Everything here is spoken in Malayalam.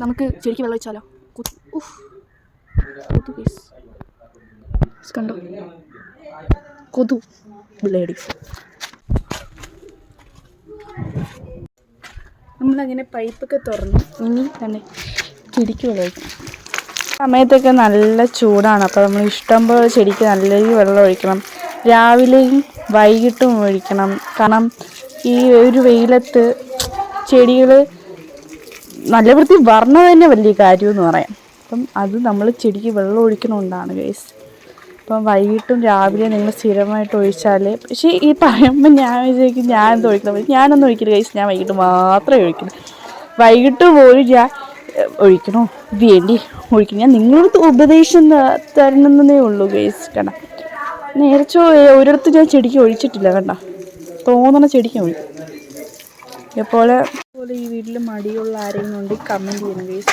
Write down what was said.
നമുക്ക് ചെടിക്ക് വെള്ളം ഒഴിച്ചാലോ? കൊതു ഗൈസ്, കണ്ടോ കൊതു ബ്ലേഡി. നമ്മളങ്ങനെ പൈപ്പൊക്കെ തുറന്നു. ഇനി തന്നെ ചെടിക്ക് വെള്ളം ഒഴിക്കണം. സമയത്തൊക്കെ നല്ല ചൂടാണ്, അപ്പോൾ നമ്മൾ ഇഷ്ടംപോലെ ചെടിക്ക് നല്ല വെള്ളം ഒഴിക്കണം. രാവിലെയും വൈകിട്ടും ഒഴിക്കണം. കാരണം ഈ ഒരു വെയിലത്ത് ചെടികൾ നല്ല വൃത്തി വരണത് തന്നെ വലിയ കാര്യമെന്ന് പറയാം. അപ്പം അത് നമ്മൾ ചെടിക്ക് വെള്ളം ഒഴിക്കണോണ്ടാണ് ഗൈസ്. അപ്പം വൈകിട്ടും രാവിലെ നിങ്ങൾ സ്ഥിരമായിട്ട് ഒഴിച്ചാൽ, പക്ഷേ ഈ പറയുമ്പോൾ ഞാൻ വിചാരിക്കും ഞാൻ എന്ത് ഒഴിക്കണം. ഞാനൊന്നും ഒഴിക്കില്ല ഗൈസ്, ഞാൻ വൈകിട്ട് മാത്രമേ ഒഴിക്കുന്നു. വൈകിട്ട് പോലും ഞാൻ ഒഴിക്കണോ വേണ്ടി ഒഴിക്കണം. ഞാൻ നിങ്ങളടുത്ത് ഉപദേശം തരണമെന്നേ ഉള്ളൂ ഗൈസ്. കണ്ട നേരത്തെ ഒരിടത്ത് ഞാൻ ചെടിക്ക് ഒഴിച്ചിട്ടില്ല. കണ്ട തോന്നണ ചെടിക്ക് ഒഴിക്കും. ഇതുപോലെ ഈ വീട്ടിൽ മടിയുള്ള ആരെങ്കിലും ഉണ്ടെങ്കിൽ കമൻറ്റ് ചെയ്യണം ഗൈസ്.